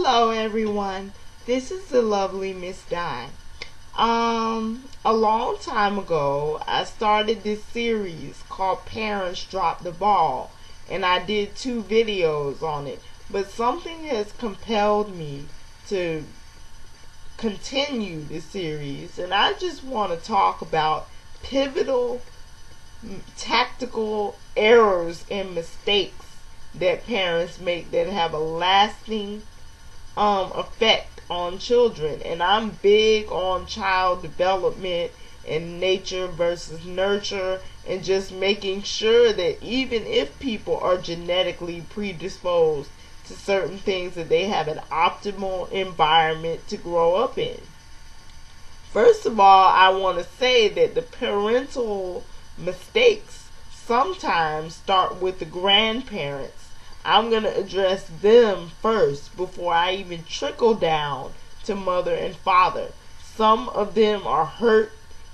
Hello everyone, this is the lovely Miss Di. A long time ago, I started this series called Parents Drop the Ball, and I did 2 videos on it, but something has compelled me to continue the series, and I just want to talk about pivotal tactical errors and mistakes that parents make that have a lasting effect on children. And I'm big on child development and nature versus nurture, and just making sure that even if people are genetically predisposed to certain things, that they have an optimal environment to grow up in. First of all, I want to say that the parental mistakes sometimes start with the grandparents. I'm going to address them first before I even trickle down to mother and father. Some of them are hurt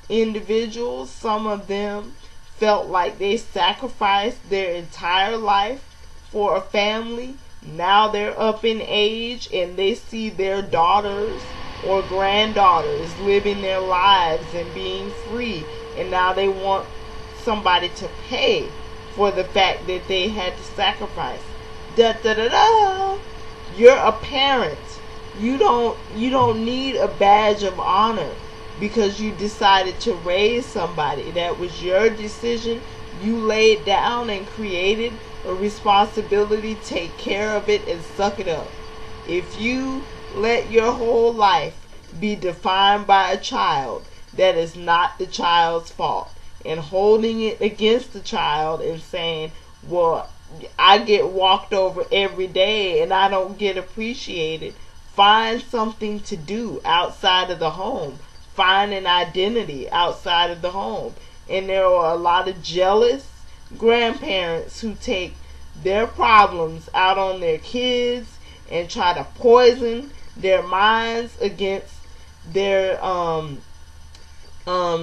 individuals. Some of them felt like they sacrificed their entire life for a family. Now they're up in age and they see their daughters or granddaughters living their lives and being free, and now they want somebody to pay for the fact that they had to sacrifice. Da da da da. You're a parent. You don't need a badge of honor because you decided to raise somebody. That was your decision. You laid down and created a responsibility. Take care of it and suck it up. If you let your whole life be defined by a child, that is not the child's fault. And holding it against the child and saying, well, I get walked over every day and I don't get appreciated. Find something to do outside of the home. Find an identity outside of the home. And there are a lot of jealous grandparents who take their problems out on their kids and try to poison their minds against their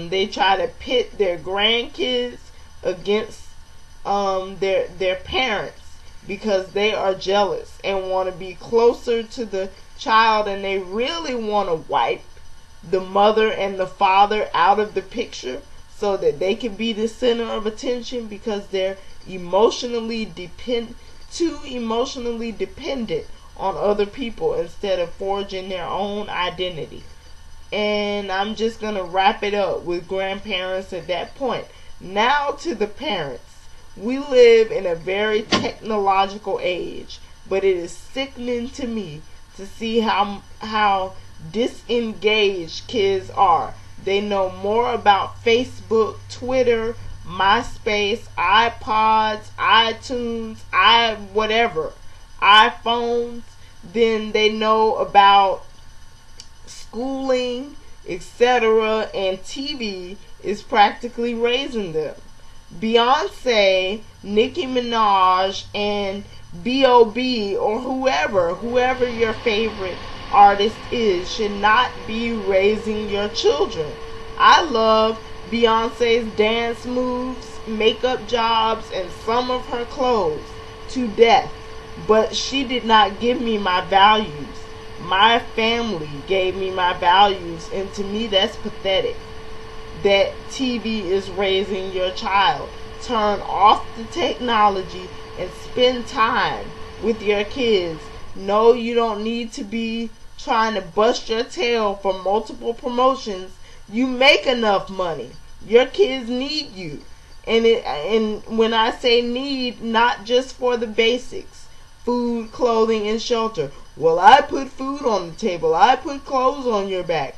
they try to pit their grandkids against their parents because they are jealous and want to be closer to the child, and they really want to wipe the mother and the father out of the picture so that they can be the center of attention because they're too emotionally dependent on other people instead of forging their own identity. And I'm just going to wrap it up with grandparents at that point. Now to the parents. We live in a very technological age, but it is sickening to me to see how disengaged kids are. They know more about Facebook, Twitter, MySpace, iPods, iTunes, iPhones, than they know about schooling, etc., and TV is practically raising them. Beyonce, Nicki Minaj, and B.O.B. or whoever your favorite artist is, should not be raising your children. I love Beyonce's dance moves, makeup jobs, and some of her clothes to death, but she did not give me my values. My family gave me my values, and to me that's pathetic that TV is raising your child. Turn off the technology and spend time with your kids. No, you don't need to be trying to bust your tail for multiple promotions. You make enough money. Your kids need you. And when I say need, not just for the basics, food, clothing, and shelter. Well, I put food on the table. I put clothes on your back.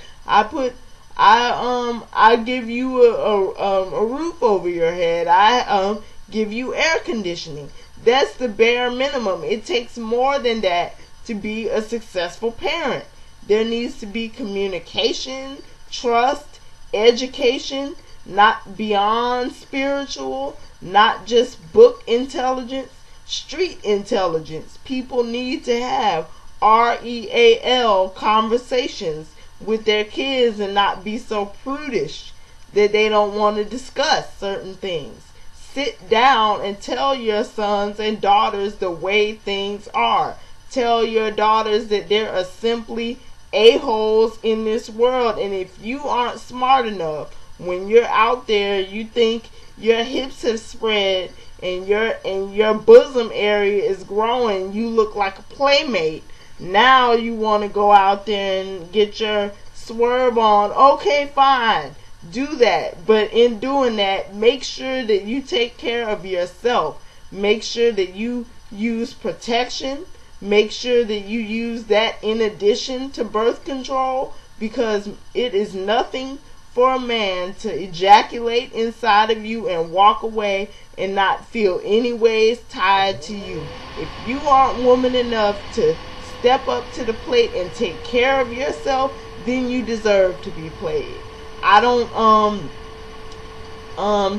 I give you a roof over your head. I give you air conditioning. That's the bare minimum. It takes more than that to be a successful parent. There needs to be communication, trust, education, not beyond spiritual, not just book intelligence, street intelligence. People need to have REAL conversations with their kids and not be so prudish that they don't want to discuss certain things. Sit down and tell your sons and daughters the way things are. tell your daughters that there are simply a-holes in this world, and if you aren't smart enough, when you're out there, you think your hips have spread and your bosom area is growing, you look like a playmate. Now you want to go out there and get your swerve on. Okay, fine, do that, but in doing that, make sure that you take care of yourself. Make sure that you use protection. Make sure that you use that in addition to birth control, because it is nothing for a man to ejaculate inside of you and walk away and not feel any ways tied to you. If you aren't woman enough to step up to the plate and take care of yourself, then you deserve to be played. I don't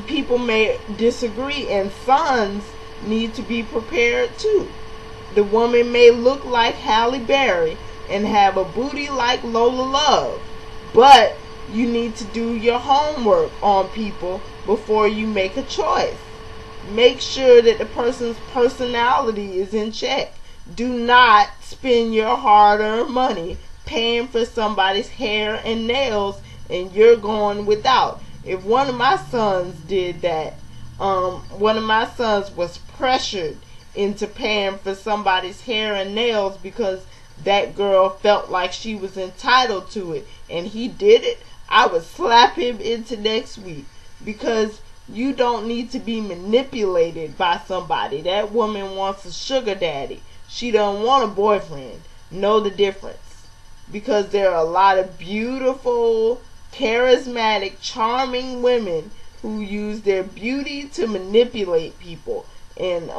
people may disagree, and sons need to be prepared too. The woman may look like Halle Berry and have a booty like Lola Love, but you need to do your homework on people before you make a choice. Make sure that the person's personality is in check. Do not spend your hard-earned money paying for somebody's hair and nails and you're going without. If one of my sons did that, one of my sons was pressured into paying for somebody's hair and nails because that girl felt like she was entitled to it, and he did it, I would slap him into next week, because you don't need to be manipulated by somebody. That woman wants a sugar daddy. She don't want a boyfriend. Know the difference. Because there are a lot of beautiful, charismatic, charming women who use their beauty to manipulate people. And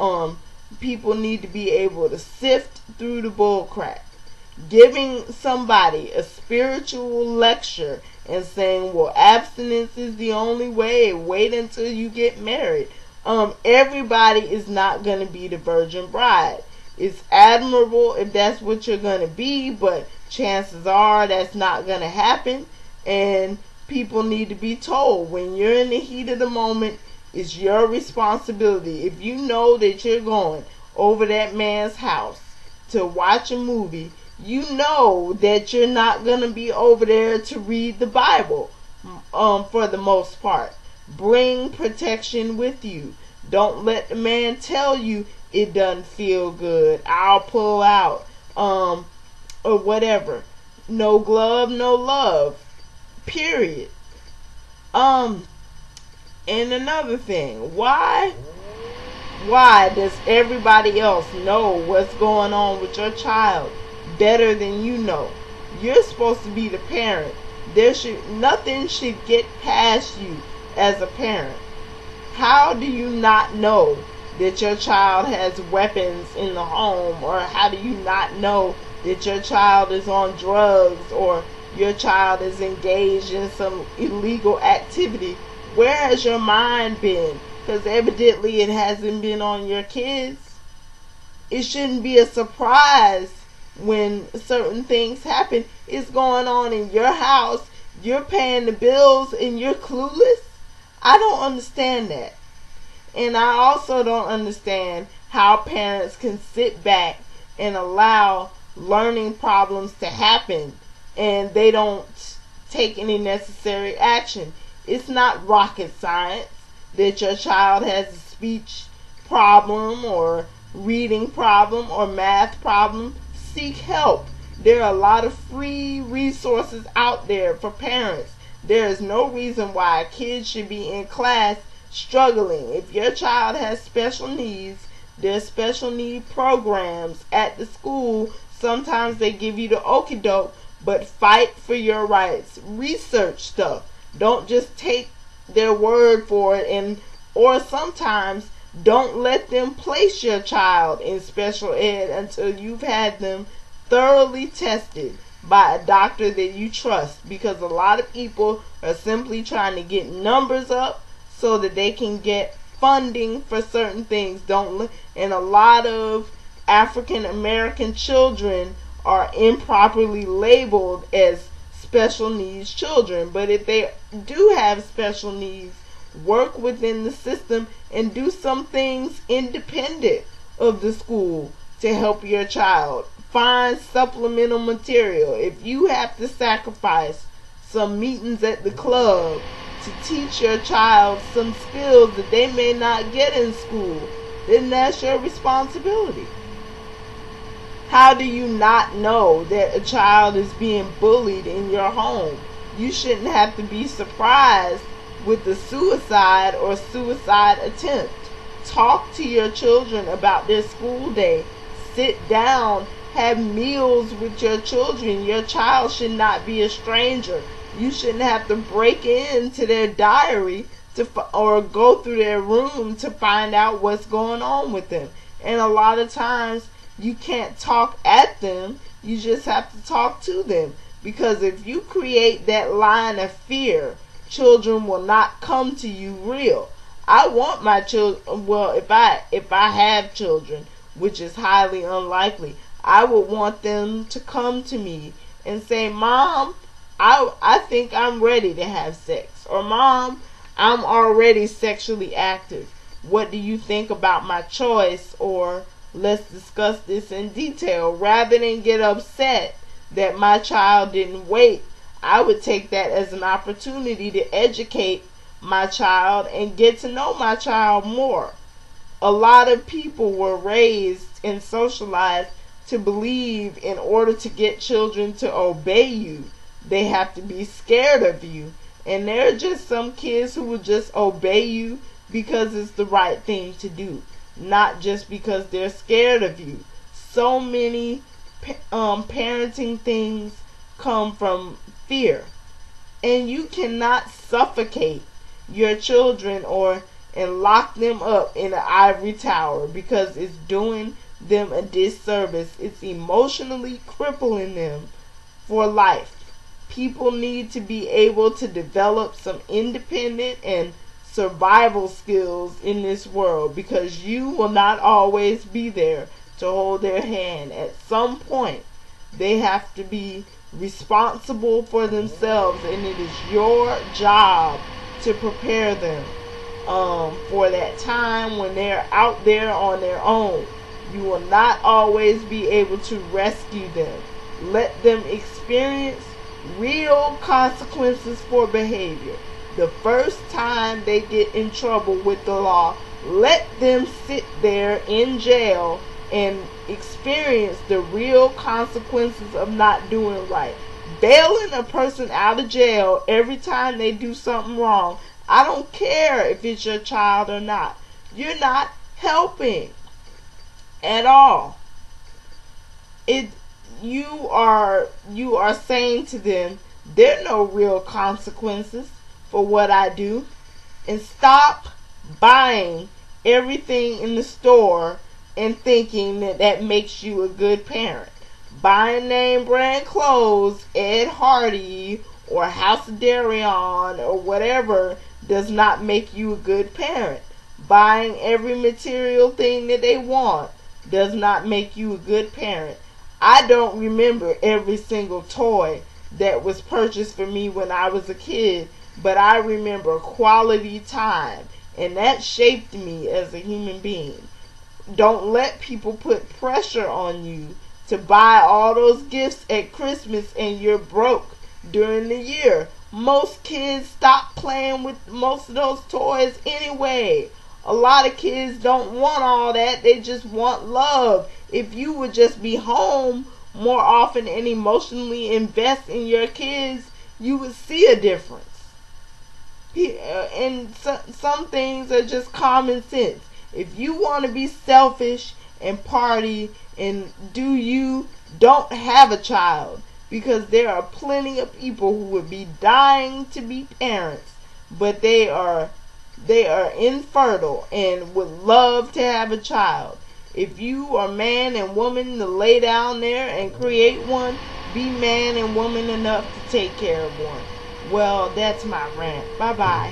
people need to be able to sift through the bullcrap. Giving somebody a spiritual lecture and saying, well, abstinence is the only way, wait until you get married. Everybody is not going to be the virgin bride. It's admirable if that's what you're going to be, but chances are that's not going to happen. And people need to be told, when you're in the heat of the moment, it's your responsibility. If you know that you're going over that man's house to watch a movie, you know that you're not going to be over there to read the Bible, for the most part. Bring protection with you. Don't let the man tell you it doesn't feel good, I'll pull out, or whatever. No glove, no love. Period. And another thing, why does everybody else know what's going on with your child better than you know? You're supposed to be the parent. Nothing should get past you as a parent. How do you not know that your child has weapons in the home? Or how do you not know that your child is on drugs, or your child is engaged in some illegal activity? Where has your mind been? Because evidently it hasn't been on your kids. It shouldn't be a surprise when certain things happen. It's going on in your house. You're paying the bills and you're clueless. I don't understand that. And I also don't understand how parents can sit back and allow learning problems to happen and they don't take any necessary action. It's not rocket science that your child has a speech problem or reading problem or math problem. Seek help. There are a lot of free resources out there for parents. There is no reason why a kid should be in class struggling. If your child has special needs, there's special need programs at the school. Sometimes they give you the okie doke, but fight for your rights. Research stuff. Don't just take their word for it, or sometimes don't let them place your child in special ed until you've had them thoroughly tested by a doctor that you trust, because a lot of people are simply trying to get numbers up so that they can get funding for certain things. And a lot of African American children are improperly labeled as special needs children. But if they do have special needs, work within the system and do some things independent of the school. to help your child. Find supplemental material. If you have to sacrifice some meetings at the club to teach your child some skills that they may not get in school, then that's your responsibility. How do you not know that a child is being bullied in your home? You shouldn't have to be surprised with the suicide or suicide attempt. Talk to your children about their school day. Sit down, have meals with your children. Your child should not be a stranger. You shouldn't have to break into their diary or go through their room to find out what's going on with them. And a lot of times you can't talk at them. You just have to talk to them. Because if you create that line of fear, children will not come to you real. I want my children, well, if I have children, which is highly unlikely, I would want them to come to me and say, Mom, I think I'm ready to have sex. Or Mom, I'm already sexually active. What do you think about my choice? Or let's discuss this in detail. Rather than get upset that my child didn't wait, I would take that as an opportunity to educate my child and get to know my child more. A lot of people were raised and socialized to believe in order to get children to obey you, they have to be scared of you. And there are just some kids who will just obey you because it's the right thing to do, not just because they're scared of you. So many parenting things come from fear. And you cannot suffocate your children and lock them up in an ivory tower, because it's doing them a disservice. It's emotionally crippling them for life. People need to be able to develop some independent and survival skills in this world, because you will not always be there to hold their hand. At some point, they have to be responsible for themselves, and it is your job to prepare them for that time when they're out there on their own. You will not always be able to rescue them. Let them experience real consequences for behavior. The first time they get in trouble with the law, let them sit there in jail and experience the real consequences of not doing right. Bailing a person out of jail every time they do something wrong, I don't care if it's your child or not. You're not helping at all. You are saying to them, there are no real consequences for what I do. And stop buying everything in the store and thinking that makes you a good parent. Buying name brand clothes, Ed Hardy or House of Darion or whatever, does not make you a good parent. Buying every material thing that they want does not make you a good parent. I don't remember every single toy that was purchased for me when I was a kid, but I remember quality time, and that shaped me as a human being. Don't let people put pressure on you to buy all those gifts at Christmas and you're broke during the year. Most kids stop playing with most of those toys anyway. A lot of kids don't want all that. They just want love. If you would just be home more often and emotionally invest in your kids, you would see a difference. And some things are just common sense. If you want to be selfish and party and don't have a child, because there are plenty of people who would be dying to be parents, but they are infertile and would love to have a child. If you are man and woman to lay down there and create one, be man and woman enough to take care of one. Well, that's my rant. Bye-bye.